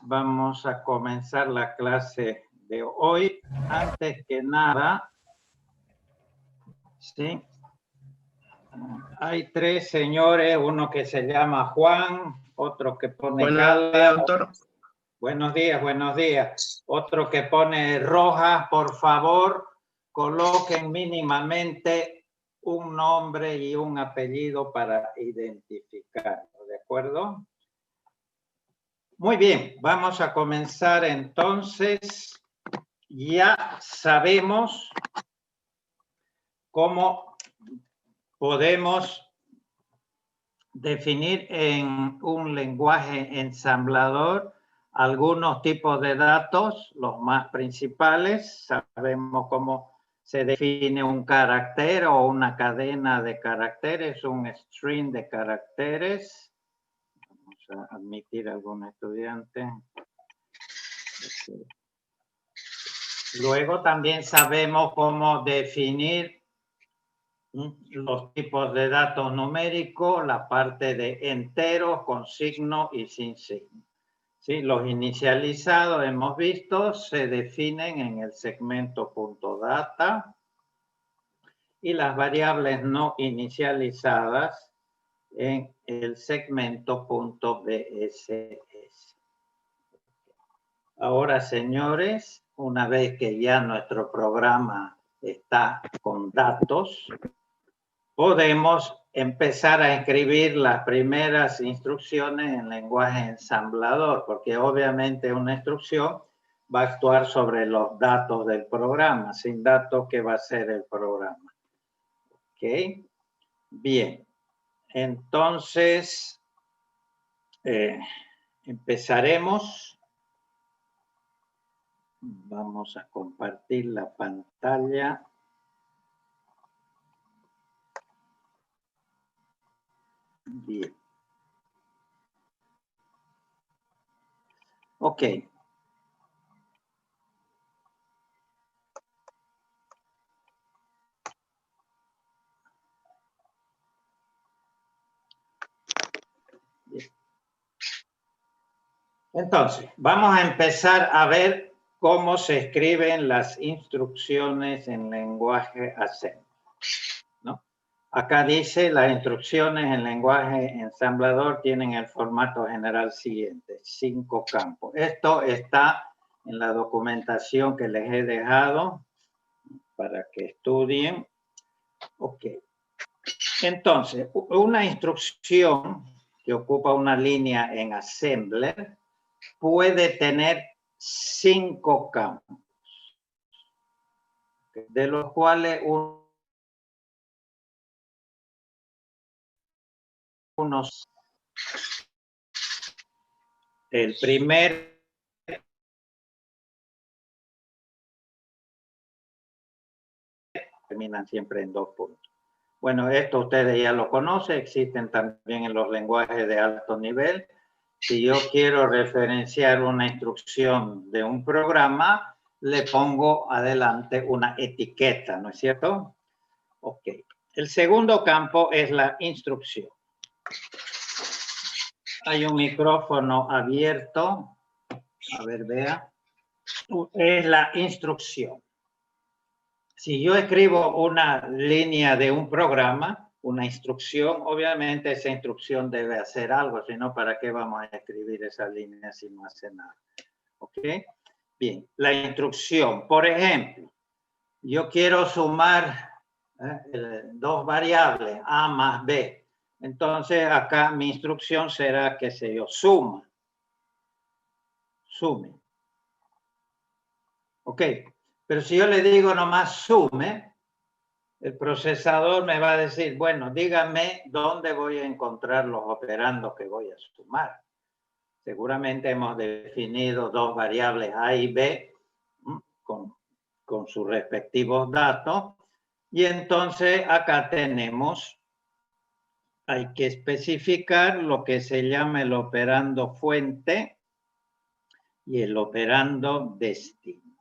Vamos a comenzar la clase de hoy. Antes que nada, ¿sí? Hay tres señores, uno que se llama Juan, otro que pone Buenos días, doctor. Buenos días, buenos días. Otro que pone Rojas. Por favor, coloquen mínimamente un nombre y un apellido para identificarlo, ¿de acuerdo? Muy bien, vamos a comenzar entonces. Ya sabemos cómo podemos definir en un lenguaje ensamblador algunos tipos de datos, los más principales. Sabemos cómo se define un carácter o una cadena de caracteres, un string de caracteres. Vamos a admitir a algún estudiante. Luego también sabemos cómo definir los tipos de datos numéricos, la parte de enteros con signo y sin signo. ¿Sí? Los inicializados, hemos visto, se definen en el segmento .data y las variables no inicializadas en el segmento .bss. Ahora, señores, una vez que ya nuestro programa está con datos, podemos empezar a escribir las primeras instrucciones en lenguaje ensamblador, porque obviamente una instrucción va a actuar sobre los datos del programa. Sin datos, ¿qué va a hacer el programa? ¿Ok? Bien. Entonces, empezaremos. Vamos a compartir la pantalla. Bien. Ok. Bien. Entonces, vamos a empezar a ver cómo se escriben las instrucciones en lenguaje Assembly, ¿no? Acá dice, las instrucciones en lenguaje ensamblador tienen el formato general siguiente, 5 campos. Esto está en la documentación que les he dejado para que estudien. Ok. Entonces, una instrucción que ocupa una línea en Assembler puede tener 5 campos, de los cuales unos. El primer terminan siempre en 2 puntos. Bueno, esto ustedes ya lo conocen, existen también en los lenguajes de alto nivel. Si yo quiero referenciar una instrucción de un programa, le pongo adelante una etiqueta, ¿no es cierto? Ok. El segundo campo es la instrucción. Hay un micrófono abierto. A ver, vea. Es la instrucción. Si yo escribo una línea de un programa, una instrucción, obviamente esa instrucción debe hacer algo, si no, ¿para qué vamos a escribir esa línea si no hace nada? ¿Ok? Bien, la instrucción, por ejemplo, yo quiero sumar 2 variables, A más B. Entonces, acá mi instrucción será, qué sé yo, suma. Sume. ¿Ok? Pero si yo le digo nomás sume, el procesador me va a decir, bueno, dígame dónde voy a encontrar los operandos que voy a sumar. Seguramente hemos definido 2 variables A y B con sus respectivos datos. Y entonces acá tenemos, hay que especificar lo que se llama el operando fuente y el operando destino.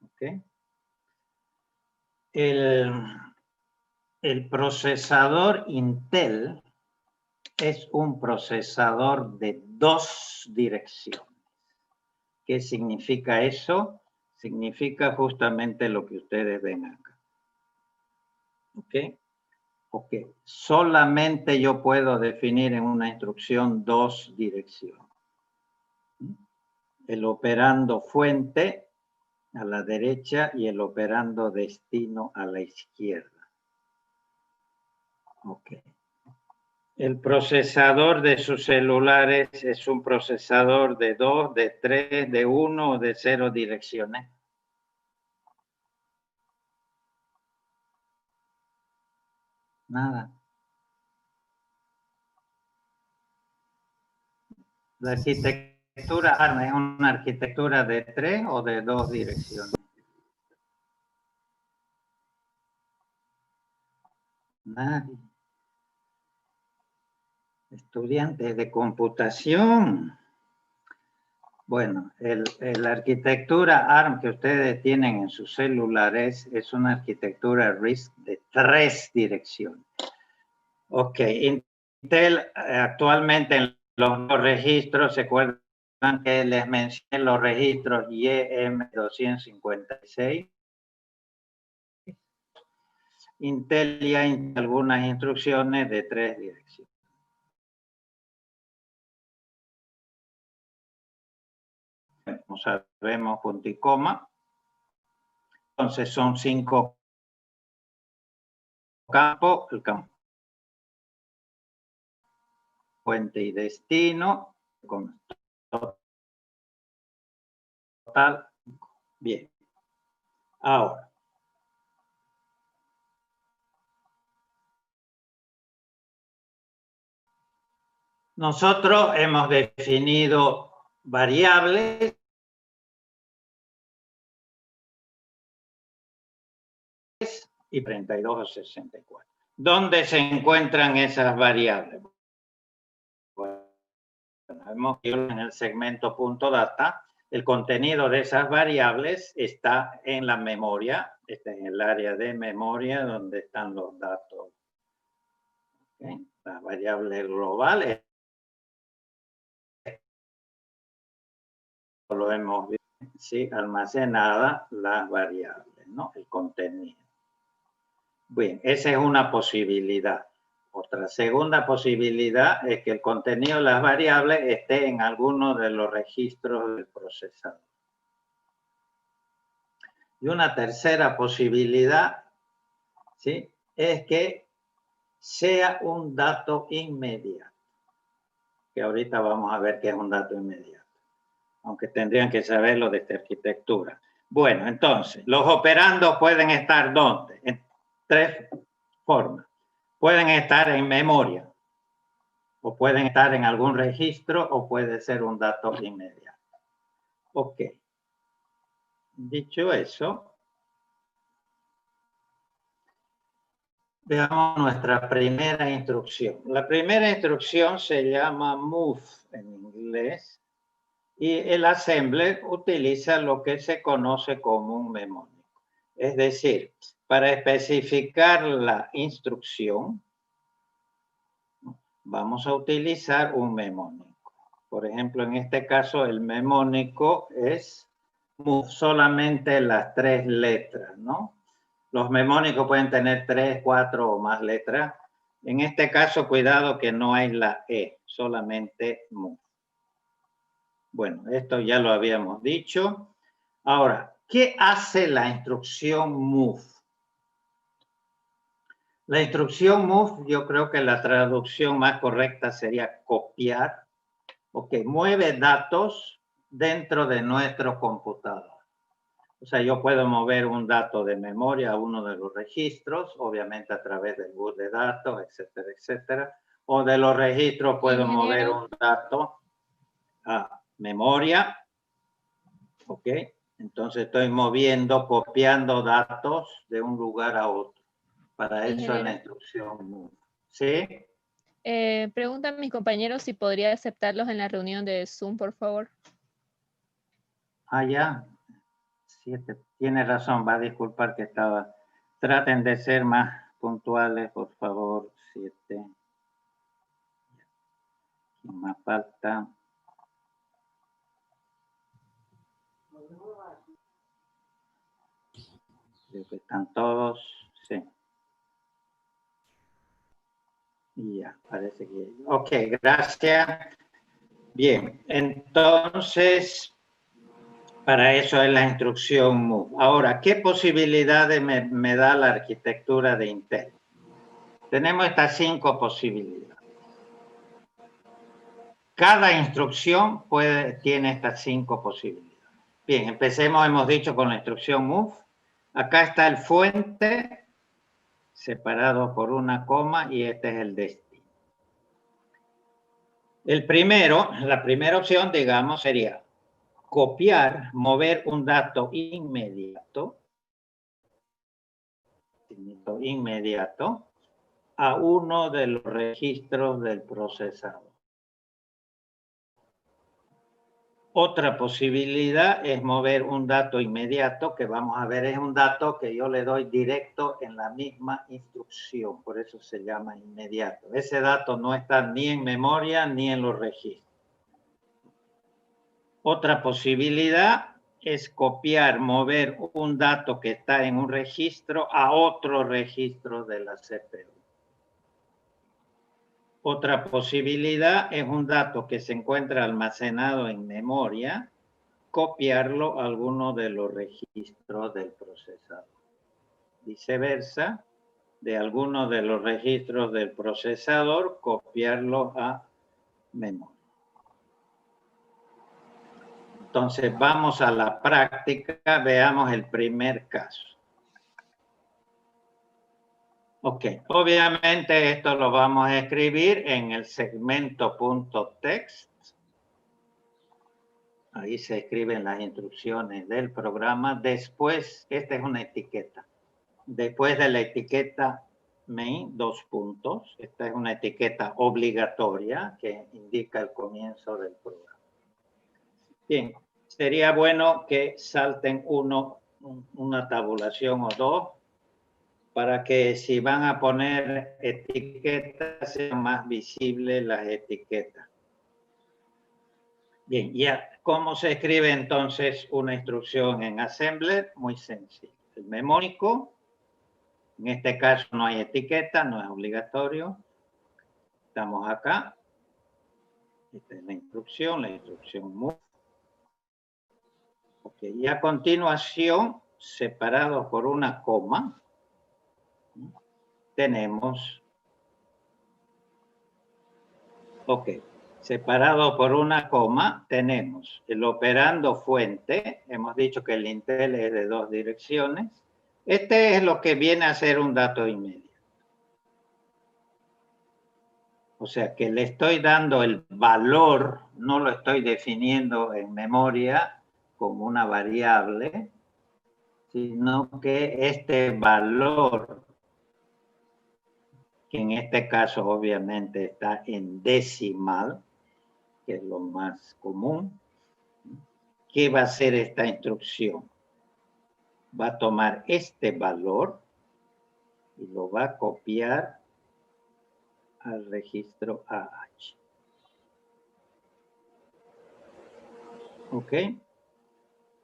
¿Ok? El procesador Intel es un procesador de 2 direcciones. ¿Qué significa eso? Significa justamente lo que ustedes ven acá. ¿Ok? Ok. Solamente yo puedo definir en una instrucción dos direcciones. El operando fuente a la derecha y el operando destino a la izquierda. Ok. El procesador de sus celulares es un procesador de 2, de 3, de 1 o de 0 direcciones. Nada. La arquitectura ARM es una arquitectura de 3 o de 2 direcciones. Nadie. Estudiantes de computación. Bueno, la arquitectura ARM que ustedes tienen en sus celulares es una arquitectura RISC de 3 direcciones. Ok, Intel actualmente en los registros, ¿se acuerdan que les mencioné los registros YM256? Intel ya hay algunas instrucciones de 3 direcciones. Como sabemos, punto y coma. Entonces son 5 campos, el campo fuente y destino, con total. Bien. Ahora, nosotros hemos definido variables y 32 o 64. ¿Dónde se encuentran esas variables? Bueno, hemos visto en el segmento punto data. El contenido de esas variables está en la memoria, está en el área de memoria donde están los datos. ¿Okay? Las variables globales lo hemos visto, ¿sí? Almacenada las variables, ¿no? El contenido. Bien, esa es una posibilidad. Otra segunda posibilidad es que el contenido de las variables esté en alguno de los registros del procesador. Y una tercera posibilidad, ¿sí?, es que sea un dato inmediato. Que ahorita vamos a ver qué es un dato inmediato. Aunque tendrían que saberlo de esta arquitectura. Bueno, entonces, los operandos pueden estar ¿dónde? En 3 formas. Pueden estar en memoria, o pueden estar en algún registro, o puede ser un dato inmediato. Ok. Dicho eso, veamos nuestra primera instrucción. La primera instrucción se llama move en inglés y el assembler utiliza lo que se conoce como un memónico. Es decir, para especificar la instrucción, vamos a utilizar un memónico. Por ejemplo, en este caso, el memónico es solamente las 3 letras, ¿no? Los memónicos pueden tener 3, 4 o más letras. En este caso, cuidado que no hay la E, solamente move. Bueno, esto ya lo habíamos dicho. Ahora, ¿qué hace la instrucción move? La instrucción move, yo creo que la traducción más correcta sería copiar. Ok, mueve datos dentro de nuestro computador. O sea, yo puedo mover un dato de memoria a uno de los registros, obviamente a través del bus de datos, etcétera, etcétera. O de los registros puedo mover un dato a memoria. Ok, entonces estoy moviendo, copiando datos de un lugar a otro. Para eso es la instrucción move. ¿Sí? Preguntan mis compañeros si podría aceptarlos en la reunión de Zoom, por favor. Ah, ya. 7. Tiene razón, va a disculpar que estaba. Traten de ser más puntuales, por favor. 7. ¿Quién más falta? Creo que están todos, sí. Y ya, parece que... Ok, gracias. Bien, entonces, para eso es la instrucción MOVE. Ahora, ¿qué posibilidades me da la arquitectura de Intel? Tenemos estas 5 posibilidades. Cada instrucción tiene estas 5 posibilidades. Bien, empecemos, hemos dicho, con la instrucción MOVE. Acá está el fuente, separado por una coma, y este es el destino. La primera opción, digamos, sería copiar, mover un dato inmediato a uno de los registros del procesador. Otra posibilidad es mover un dato inmediato, que vamos a ver es un dato que yo le doy directo en la misma instrucción, por eso se llama inmediato. Ese dato no está ni en memoria ni en los registros. Otra posibilidad es copiar, mover un dato que está en un registro a otro registro de la CPU. Otra posibilidad es un dato que se encuentra almacenado en memoria, copiarlo a alguno de los registros del procesador. Viceversa, de alguno de los registros del procesador, copiarlo a memoria. Entonces, vamos a la práctica, veamos el primer caso. Ok, obviamente esto lo vamos a escribir en el segmento .text. Ahí se escriben las instrucciones del programa. Después, esta es una etiqueta. Después de la etiqueta main, 2 puntos. Esta es una etiqueta obligatoria que indica el comienzo del programa. Bien, sería bueno que salten una tabulación o dos, para que si van a poner etiquetas sean más visibles las etiquetas. Bien, ya, ¿cómo se escribe entonces una instrucción en Assembler? Muy sencillo. El memónico, en este caso no hay etiqueta, no es obligatorio. Estamos acá. Esta es la instrucción move. Ok, y a continuación, separados por una coma, tenemos, ok, separado por una coma, tenemos el operando fuente. Hemos dicho que el Intel es de 2 direcciones. Este es lo que viene a ser un dato inmediato. O sea, que le estoy dando el valor, no lo estoy definiendo en memoria como una variable, sino que este valor, que en este caso obviamente está en decimal, que es lo más común, ¿qué va a hacer esta instrucción? Va a tomar este valor y lo va a copiar al registro AH. ¿Ok?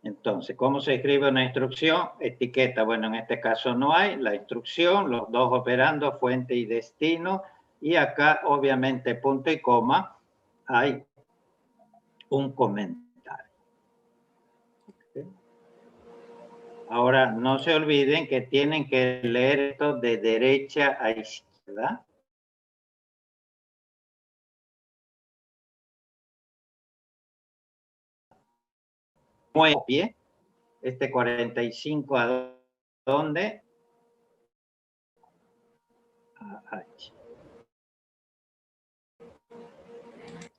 Entonces, ¿cómo se escribe una instrucción? Etiqueta, bueno, en este caso no hay. La instrucción, los dos operandos, fuente y destino. Y acá, obviamente, punto y coma, hay un comentario. ¿Okay? Ahora, no se olviden que tienen que leer esto de derecha a izquierda. Copie este 45 a dónde? A H.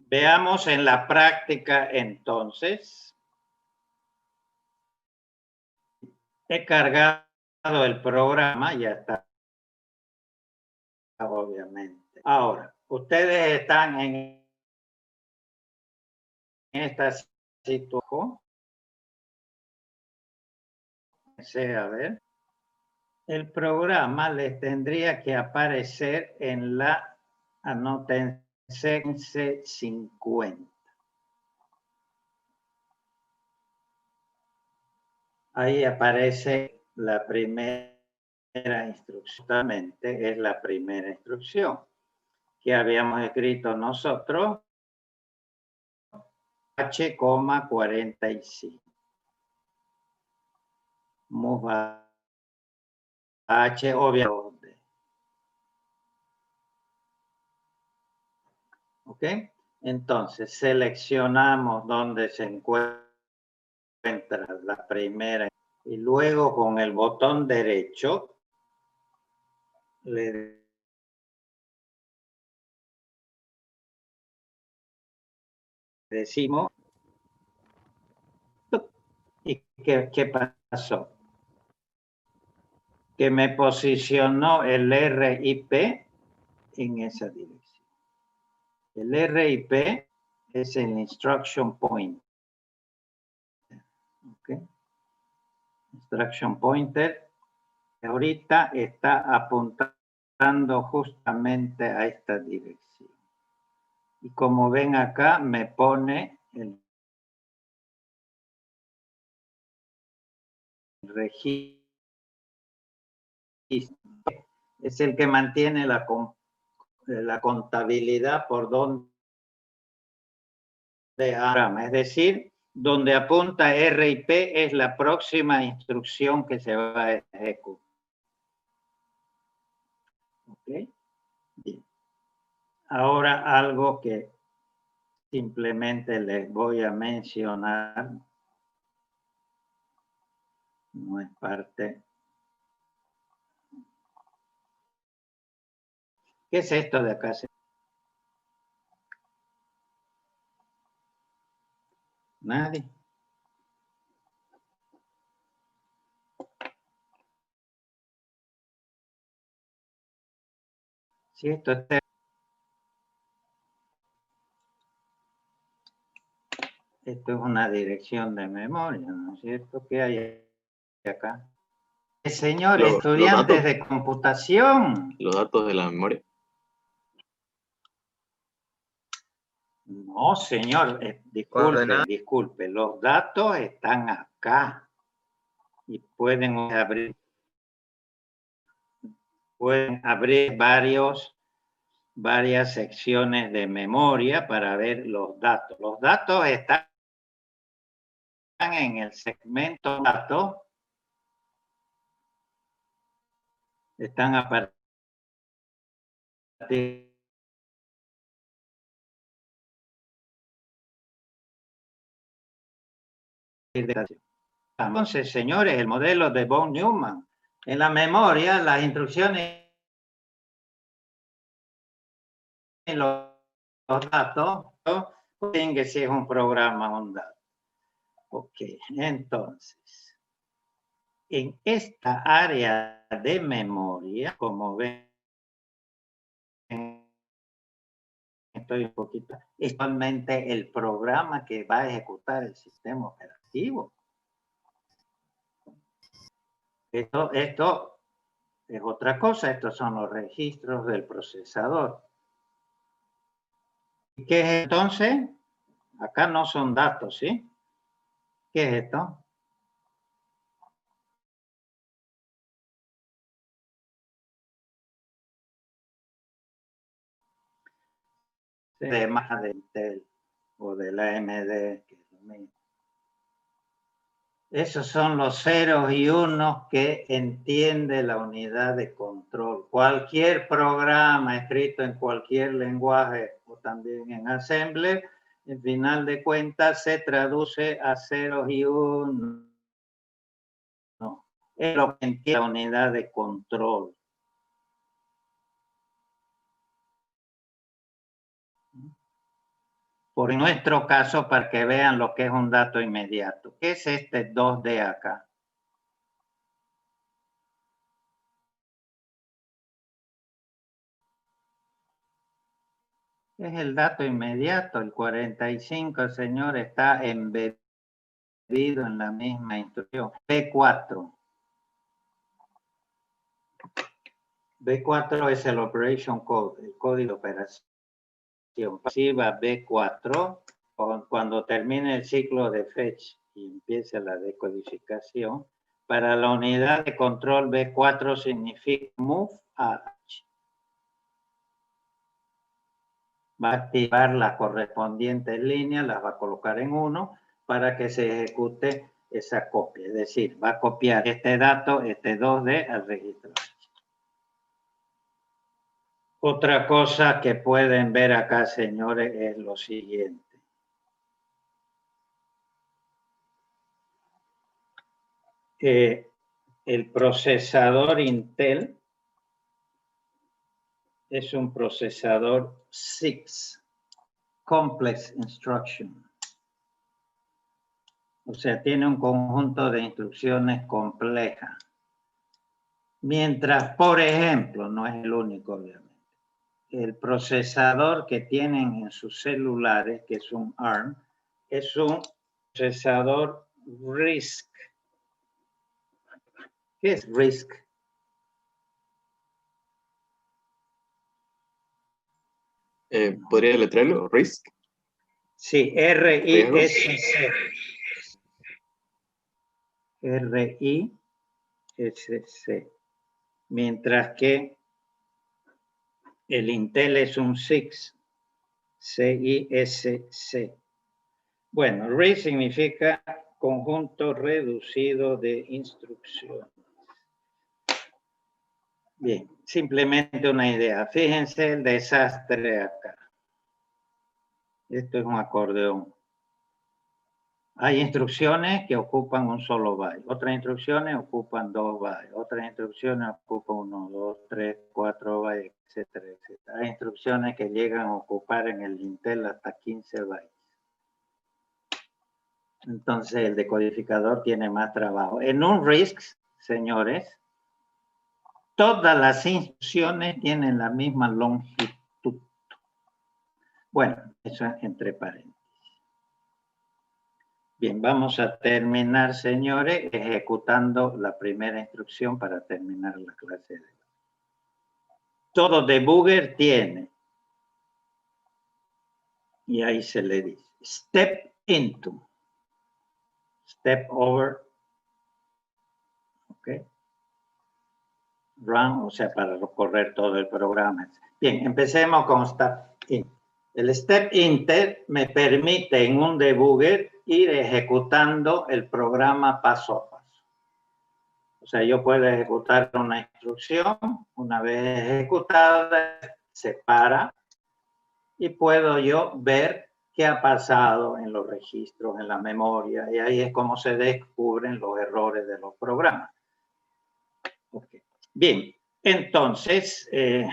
Veamos en la práctica entonces. He cargado el programa, ya está, obviamente. Ahora, ustedes están en esta situación. A ver. El programa les tendría que aparecer en la, anótense, 50. ahí aparece la primera instrucción. Justamente es la primera instrucción que habíamos escrito nosotros. H,45. Move a H, obviamente. ¿Ok? Entonces, seleccionamos donde se encuentra la primera y luego con el botón derecho le decimos y ¿qué pasó? Que me posicionó el RIP en esa dirección. El RIP es el Instruction Point. ¿Okay? Instruction Pointer ahorita está apuntando justamente a esta dirección. Y como ven acá, me pone el registro. Es el que mantiene la contabilidad por donde es decir, donde apunta RIP es la próxima instrucción que se va a ejecutar. ¿Okay? Bien. Ahora algo que simplemente les voy a mencionar, no es parte. ¿Qué es esto de acá? Nadie. Si esto es una dirección de memoria, ¿no es cierto? ¿Qué hay acá? Señor, estudiantes de computación. Los datos de la memoria. No, señor, disculpe, los datos están acá y pueden abrir varias secciones de memoria para ver los datos. Los datos están en el segmento datos, están a partir de... Entonces, señores, el modelo de von Neumann. En la memoria, las instrucciones y los datos, pueden que si es un programa o un dato. Ok, entonces, en esta área de memoria, como ven, estoy un poquito, es actualmente el programa que va a ejecutar el sistema operativo. Esto es otra cosa, estos son los registros del procesador. ¿Qué es entonces? Acá no son datos, ¿sí? ¿Qué es esto? De más de Intel o de la AMD, que es lo mismo. Esos son los ceros y unos que entiende la unidad de control. Cualquier programa escrito en cualquier lenguaje o también en Assembler, en final de cuentas se traduce a ceros y unos. No, es lo que entiende la unidad de control. Por nuestro caso, para que vean lo que es un dato inmediato. ¿Qué es este 2D acá? Es el dato inmediato, el 45, señor, está embedido en la misma instrucción. B4. B4 es el Operation Code, el código de operación pasiva B4. Cuando termine el ciclo de fetch y empieza la decodificación. Para la unidad de control B4 significa move a H. Va a activar las correspondientes líneas, las va a colocar en 1 para que se ejecute esa copia. Es decir, va a copiar este dato, este 2D, al registro H. Otra cosa que pueden ver acá, señores, es lo siguiente. El procesador Intel es un procesador 6, Complex Instruction. O sea, tiene un conjunto de instrucciones complejas. Mientras, por ejemplo, no es el único, obviamente, el procesador que tienen en sus celulares, que es un ARM, es un procesador RISC. ¿Qué es RISC? ¿Podría deletrearlo? ¿RISC? Sí, R-I-S-C. R-I-S-C. Mientras que el Intel es un 6. C-I-S-C. Bueno, RISC significa conjunto reducido de instrucciones. Bien, simplemente una idea. Fíjense el desastre acá. Esto es un acordeón. Hay instrucciones que ocupan un solo byte. Otras instrucciones ocupan 2 bytes. Otras instrucciones ocupan 1, 2, 3, 4 bytes, etcétera, etcétera. Hay instrucciones que llegan a ocupar en el Intel hasta 15 bytes. Entonces el decodificador tiene más trabajo. En un RISC, señores, todas las instrucciones tienen la misma longitud. Bueno, eso es entre paréntesis. Bien, vamos a terminar, señores, ejecutando la primera instrucción para terminar la clase de hoy. Todo debugger tiene, y ahí se le dice, step into, step over, ok, run, o sea, para recorrer todo el programa. Bien, empecemos con step in. El step enter me permite en un debugger ir ejecutando el programa paso a paso. O sea, yo puedo ejecutar una instrucción, una vez ejecutada, se para y puedo yo ver qué ha pasado en los registros, en la memoria, y ahí es como se descubren los errores de los programas. Okay. Bien, entonces,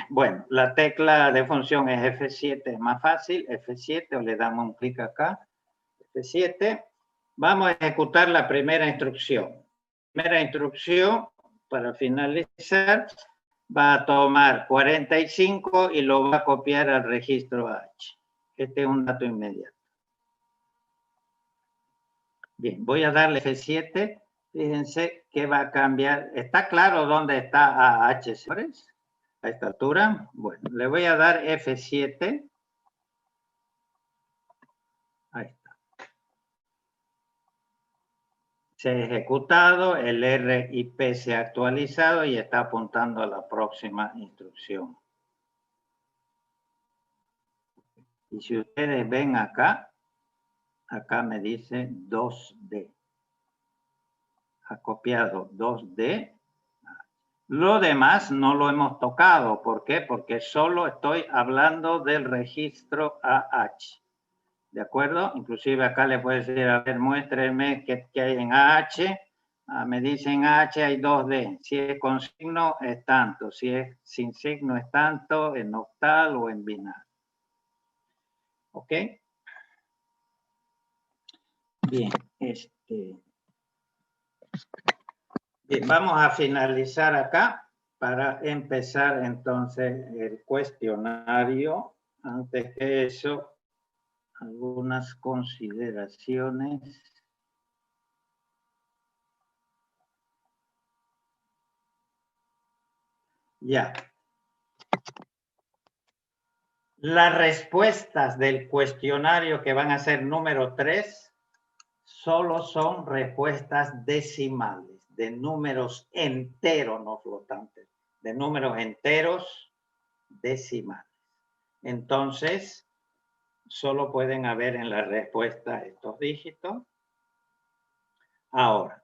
bueno, la tecla de función es F7, es más fácil, F7, o le damos un clic acá, F7. Vamos a ejecutar la primera instrucción. Primera instrucción, para finalizar, va a tomar 45 y lo va a copiar al registro H. Este es un dato inmediato. Bien, voy a darle F7. Fíjense que va a cambiar. ¿Está claro dónde está AH, señores? A esta altura. Bueno, le voy a dar F7. Ahí está. Se ha ejecutado, el RIP se ha actualizado y está apuntando a la próxima instrucción. Y si ustedes ven acá, acá me dice 2D. Ha copiado 2D. Lo demás no lo hemos tocado. ¿Por qué? Porque solo estoy hablando del registro AH. ¿De acuerdo? Inclusive acá le puedo decir, a ver, muéstreme qué hay en AH. Me dicen AH hay 2D. Si es con signo es tanto. Si es sin signo es tanto, en octal o en binario. ¿Ok? Bien, bien, vamos a finalizar acá para empezar entonces el cuestionario. Antes de eso, algunas consideraciones. Ya. Las respuestas del cuestionario que van a ser número 3 solo son respuestas decimales, de números enteros, no flotantes, de números enteros decimales. Entonces, solo pueden haber en la respuesta estos dígitos. Ahora,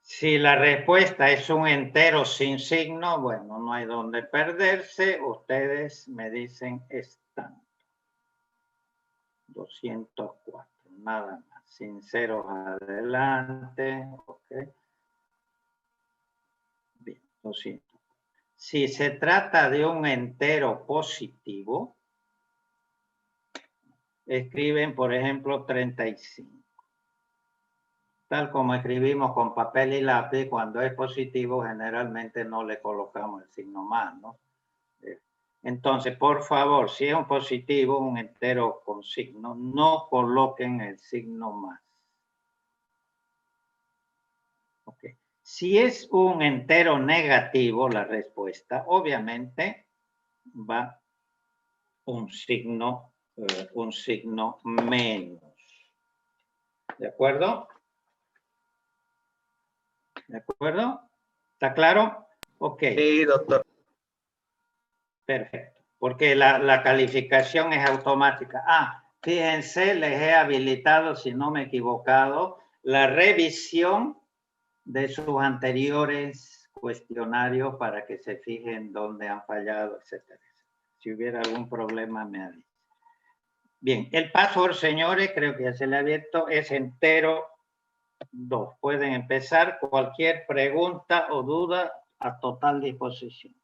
si la respuesta es un entero sin signo, bueno, no hay donde perderse. Ustedes me dicen es tanto. 204, nada más. Sin ceros adelante. Ok. Bien, 200. Si se trata de un entero positivo, escriben, por ejemplo, 35. Tal como escribimos con papel y lápiz, cuando es positivo, generalmente no le colocamos el signo más, ¿no? Entonces, por favor, si es un positivo, un entero con signo, no coloquen el signo más. Ok. Si es un entero negativo, la respuesta, obviamente, va un signo menos. ¿De acuerdo? ¿De acuerdo? ¿Está claro? Ok. Sí, doctor. Perfecto. Porque la calificación es automática. Ah, fíjense, les he habilitado, si no me he equivocado, la revisión de sus anteriores cuestionarios para que se fijen dónde han fallado, etcétera. Si hubiera algún problema, me avisa. Bien, el password, señores, creo que ya se le ha abierto, es entero 2. Pueden empezar cualquier pregunta o duda a total disposición.